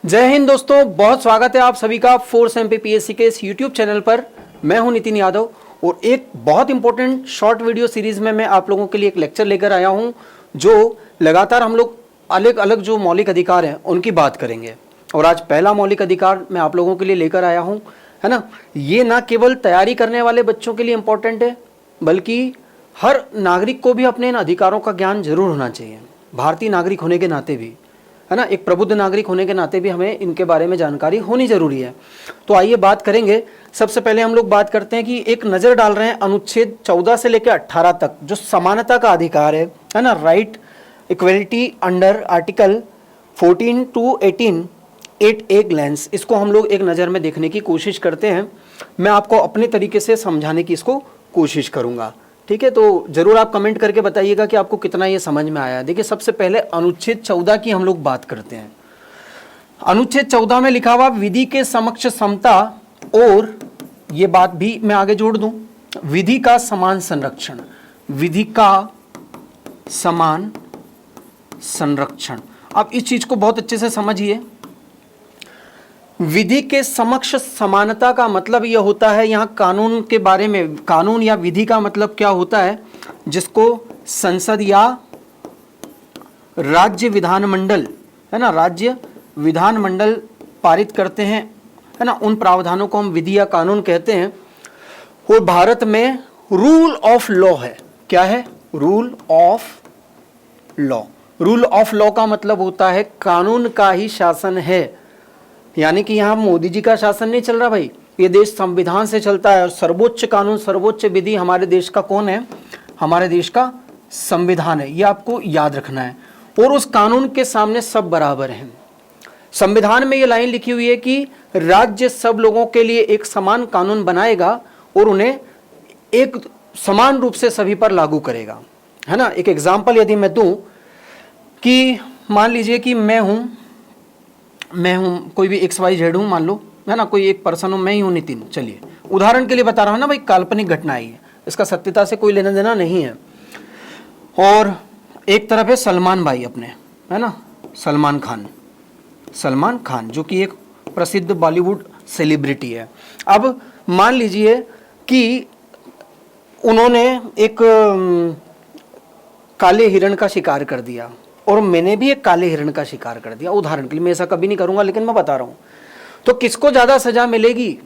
जय हिंद दोस्तों, बहुत स्वागत है आप सभी का फोर्स एमपीपीएससी के इस यूट्यूब चैनल पर। मैं हूं नितिन यादव और एक बहुत इंपॉर्टेंट शॉर्ट वीडियो सीरीज में मैं आप लोगों के लिए एक लेक्चर लेकर आया हूं, जो लगातार हम लोग अलग अलग जो मौलिक अधिकार हैं उनकी बात करेंगे। और आज पहला मौलिक अधिकार मैं आप लोगों के लिए लेकर आया हूँ, है ना। ये ना केवल तैयारी करने वाले बच्चों के लिए इम्पोर्टेंट है, बल्कि हर नागरिक को भी अपने इन अधिकारों का ज्ञान जरूर होना चाहिए। भारतीय नागरिक होने के नाते भी, है ना, एक प्रबुद्ध नागरिक होने के नाते भी हमें इनके बारे में जानकारी होनी जरूरी है। तो आइए बात करेंगे। सबसे पहले हम लोग बात करते हैं कि एक नज़र डाल रहे हैं अनुच्छेद 14 से लेकर 18 तक, जो समानता का अधिकार है ना, right equality under article 14 to 18 at a glance. इसको हम लोग एक नज़र में देखने की कोशिश करते हैं। मैं आपको अपने तरीके से समझाने की इसको कोशिश करूँगा, ठीक है। तो जरूर आप कमेंट करके बताइएगा कि आपको कितना ये समझ में आया। देखिए, सबसे पहले अनुच्छेद 14 की हम लोग बात करते हैं। अनुच्छेद 14 में लिखा हुआ विधि के समक्ष समता, और ये बात भी मैं आगे जोड़ दूं, विधि का समान संरक्षण। विधि का समान संरक्षण, आप इस चीज को बहुत अच्छे से समझिए। विधि के समक्ष समानता का मतलब यह होता है, यहाँ कानून के बारे में, कानून या विधि का मतलब क्या होता है, जिसको संसद या राज्य विधानमंडल, है ना, राज्य विधानमंडल पारित करते हैं, है ना, उन प्रावधानों को हम विधि या कानून कहते हैं। और भारत में रूल ऑफ लॉ है। क्या है? Rule of law. Rule of law का मतलब होता है कानून का ही शासन है। यानी कि यहाँ मोदी जी का शासन नहीं चल रहा भाई, ये देश संविधान से चलता है। और सर्वोच्च कानून, सर्वोच्च विधि हमारे देश का कौन है? हमारे देश का संविधान है। ये आपको याद रखना है। और उस कानून के सामने सब बराबर हैं। संविधान में ये लाइन लिखी हुई है कि राज्य सब लोगों के लिए एक समान कानून बनाएगा और उन्हें एक समान रूप से सभी पर लागू करेगा, है ना। एक एग्जाम्पल यदि मैं दूं कि मान लीजिए कि मैं हूं कोई भी XYZ हूं, मान लो, है ना, कोई एक पर्सन हूं, मैं ही हूं नितिन। चलिए उदाहरण के लिए बता रहा हूं ना भाई, काल्पनिक घटना ही है, इसका सत्यता से कोई लेना देना नहीं है। और एक तरफ है सलमान भाई अपने, है ना, सलमान खान जो कि एक प्रसिद्ध बॉलीवुड सेलिब्रिटी है। अब मान लीजिए कि उन्होंने एक काले हिरण का शिकार कर दिया और मैंने भी एक काले हिरण का शिकार कर दिया। उदाहरण के लिए, मैं ऐसा कभी नहीं करूंगा लेकिन मैं बता रहा हूं। तो किसको ज्यादा सजा मिलेगी?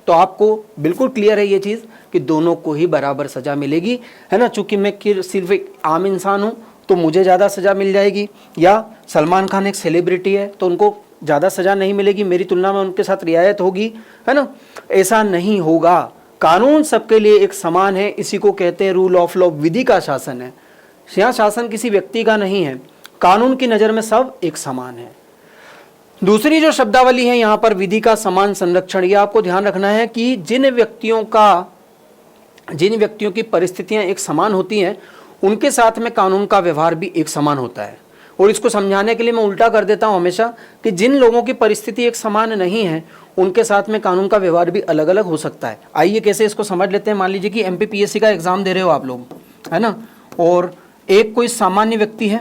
तो आपको बिल्कुल क्लियर है ये चीज कि दोनों को ही बराबर सजा मिलेगी, है ना। चूंकि मैं सिर्फ एक आम इंसान हूं तो मुझे ज्यादा सजा मिल जाएगी, या सलमान खान एक सेलिब्रिटी है तो उनको ज्यादा सजा नहीं मिलेगी, मेरी तुलना में उनके साथ रियायत होगी, है ना। ऐसा नहीं होगा। कानून सबके लिए एक समान है। इसी को कहते हैं रूल ऑफ लॉ। विधि का शासन है। यहाँ शासन किसी व्यक्ति का नहीं है, कानून की नज़र में सब एक समान है। दूसरी जो शब्दावली है यहाँ पर, विधि का समान संरक्षण, ये आपको ध्यान रखना है कि जिन व्यक्तियों की परिस्थितियां एक समान होती हैं, उनके साथ में कानून का व्यवहार भी एक समान होता है। और इसको समझाने के लिए मैं उल्टा कर देता हूँ हमेशा कि जिन लोगों की परिस्थिति एक समान नहीं है, उनके साथ में कानून का व्यवहार भी अलग अलग हो सकता है। आइए कैसे इसको समझ लेते हैं। मान लीजिए कि MPPSC का एग्जाम दे रहे हो आप लोग, है ना, और एक कोई सामान्य व्यक्ति है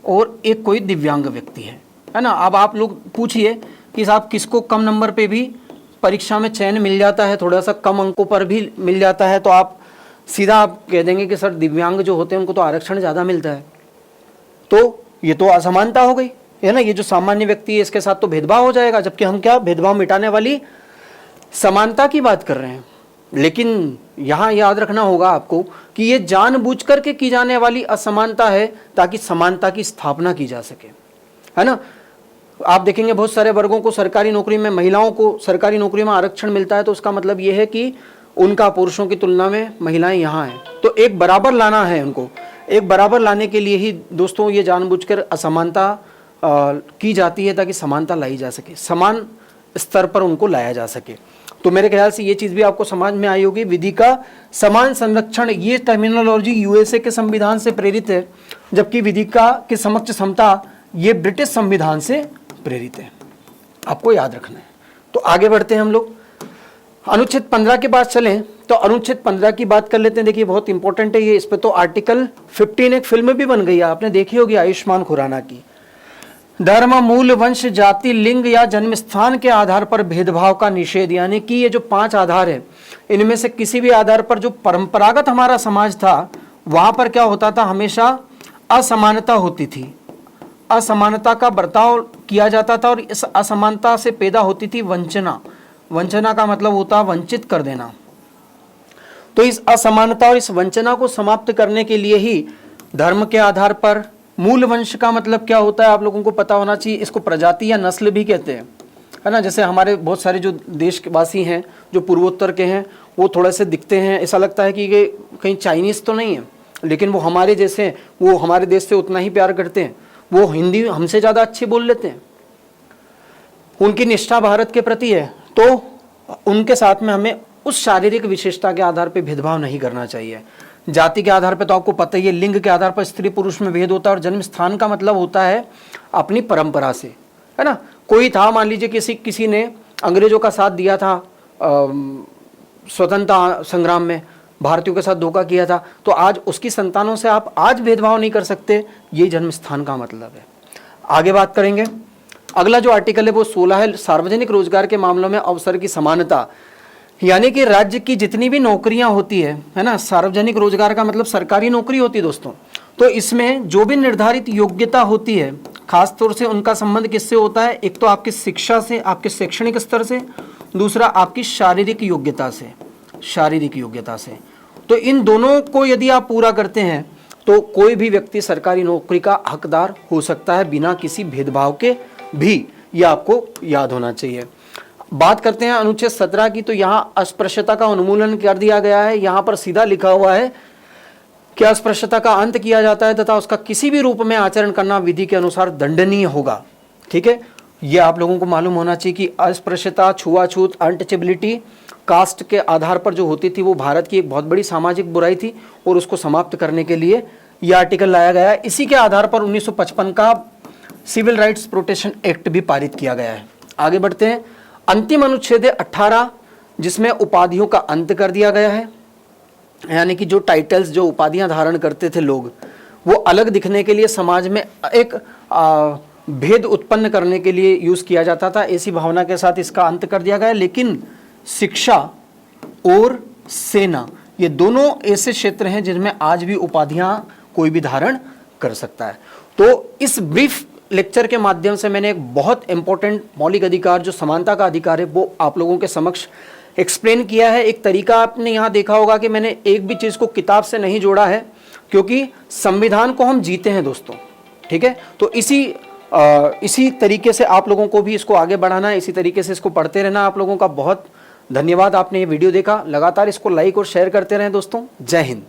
और एक कोई दिव्यांग व्यक्ति है ना। अब आप लोग पूछिए कि साहब किसको कम नंबर पे भी परीक्षा में चयन मिल जाता है, थोड़ा सा कम अंकों पर भी मिल जाता है, तो आप सीधा आप कह देंगे कि सर दिव्यांग जो होते हैं उनको तो आरक्षण ज़्यादा मिलता है। तो ये तो असमानता हो गई, है ना। ये जो सामान्य व्यक्ति है इसके साथ तो भेदभाव हो जाएगा, जबकि हम क्या भेदभाव मिटाने वाली समानता की बात कर रहे हैं। लेकिन यहाँ याद रखना होगा आपको कि ये जानबूझकर के की जाने वाली असमानता है ताकि समानता की स्थापना की जा सके, है ना। आप देखेंगे बहुत सारे वर्गों को सरकारी नौकरी में, महिलाओं को सरकारी नौकरी में आरक्षण मिलता है, तो उसका मतलब ये है कि उनका पुरुषों की तुलना में महिलाएं यहाँ हैं। तो एक बराबर लाना है उनको। एक बराबर लाने के लिए ही दोस्तों ये जानबूझकर असमानता की जाती है ताकि समानता लाई जा सके, समान स्तर पर उनको लाया जा सके। तो मेरे ख्याल से ये चीज़ भी आपको समझ में आई होगी। विधि का समान संरक्षण, ये टर्मिनोलॉजी USA के संविधान से प्रेरित है, जबकि विधि के समक्ष समता ये ब्रिटिश संविधान से प्रेरित है। आपको याद रखना है। तो आगे बढ़ते हैं हम लोग। अनुच्छेद 15 के बाद चलें तो अनुच्छेद 15 की बात कर लेते हैं। देखिए बहुत इंपॉर्टेंट है ये। इस पे तो आर्टिकल 15 एक फिल्म भी बन गई है, आपने देखी होगी आयुष्मान खुराना की, धर्म, मूल, वंश, जाति, लिंग या जन्म स्थान के आधार पर भेदभाव का निषेध। यानी कि ये जो 5 आधार है, इनमें से किसी भी आधार पर जो परंपरागत हमारा समाज था वहां पर क्या होता था, हमेशा असमानता होती थी, असमानता का बर्ताव किया जाता था और इस असमानता से पैदा होती थी वंचना। वंचना का मतलब होता वंचित कर देना। तो इस असमानता और इस वंचना को समाप्त करने के लिए ही धर्म के आधार पर, मूल वंश का मतलब क्या होता है आप लोगों को पता होना चाहिए, इसको प्रजाति या नस्ल भी कहते हैं, है ना। जैसे हमारे बहुत सारे जो देशवासी हैं जो पूर्वोत्तर के हैं वो थोड़े से दिखते हैं, ऐसा लगता है कि ये कहीं चाइनीज़ तो नहीं है, लेकिन वो हमारे जैसे हैं, वो हमारे देश से उतना ही प्यार करते हैं, वो हिंदी हमसे ज़्यादा अच्छी बोल लेते हैं, उनकी निष्ठा भारत के प्रति है। तो उनके साथ में हमें उस शारीरिक विशेषता के आधार पर भेदभाव नहीं करना चाहिए। जाति के आधार पर तो आपको पता ही है, लिंग के आधार पर स्त्री पुरुष में भेद होता है, और जन्म स्थान का मतलब होता है अपनी परंपरा से, है ना। कोई था, मान लीजिए किसी ने अंग्रेजों का साथ दिया था स्वतंत्रता संग्राम में, भारतीयों के साथ धोखा किया था, तो आज उसकी संतानों से आप आज भेदभाव नहीं कर सकते, ये जन्म स्थान का मतलब है। आगे बात करेंगे। अगला जो आर्टिकल है वो 16 है, सार्वजनिक रोजगार के मामलों में अवसर की समानता। यानी कि राज्य की जितनी भी नौकरियां होती है ना, सार्वजनिक रोजगार का मतलब सरकारी नौकरी होती है दोस्तों, तो इसमें जो भी निर्धारित योग्यता होती है, खास तौर से उनका संबंध किससे होता है, एक तो आपकी शिक्षा से, आपके शैक्षणिक स्तर से, दूसरा आपकी शारीरिक योग्यता से, शारीरिक योग्यता से। तो इन दोनों को यदि आप पूरा करते हैं तो कोई भी व्यक्ति सरकारी नौकरी का हकदार हो सकता है बिना किसी भेदभाव के भी, ये आपको याद होना चाहिए। बात करते हैं अनुच्छेद 17 की, तो यहाँ अस्पृश्यता का उन्मूलन कर दिया गया है। यहाँ पर सीधा लिखा हुआ है कि अस्पृश्यता का अंत किया जाता है तथा उसका किसी भी रूप में आचरण करना विधि के अनुसार दंडनीय होगा। ठीक है, ये आप लोगों को मालूम होना चाहिए कि अस्पृश्यता, छुआछूत, अनटचेबिलिटी कास्ट के आधार पर जो होती थी वो भारत की एक बहुत बड़ी सामाजिक बुराई थी, और उसको समाप्त करने के लिए ये आर्टिकल लाया गया है। इसी के आधार पर 1955 का सिविल राइट्स प्रोटेक्शन एक्ट भी पारित किया गया है। आगे बढ़ते हैं। अंतिम अनुच्छेद 18, जिसमें उपाधियों का अंत कर दिया गया है। यानी कि जो टाइटल्स, जो उपाधियां धारण करते थे लोग, वो अलग दिखने के लिए समाज में एक भेद उत्पन्न करने के लिए यूज किया जाता था, ऐसी भावना के साथ इसका अंत कर दिया गया है। लेकिन शिक्षा और सेना, ये दोनों ऐसे क्षेत्र हैं जिनमें आज भी उपाधियां कोई भी धारण कर सकता है। तो इस ब्रीफ लेक्चर के माध्यम से मैंने एक बहुत इंपॉर्टेंट मौलिक अधिकार जो समानता का अधिकार है वो आप लोगों के समक्ष एक्सप्लेन किया है। एक तरीका आपने यहाँ देखा होगा कि मैंने एक भी चीज़ को किताब से नहीं जोड़ा है, क्योंकि संविधान को हम जीते हैं दोस्तों। ठीक है, तो इसी तरीके से आप लोगों को भी इसको आगे बढ़ाना है, इसी तरीके से इसको पढ़ते रहना। आप लोगों का बहुत धन्यवाद, आपने ये वीडियो देखा। लगातार इसको लाइक और शेयर करते रहें दोस्तों। जय हिंद।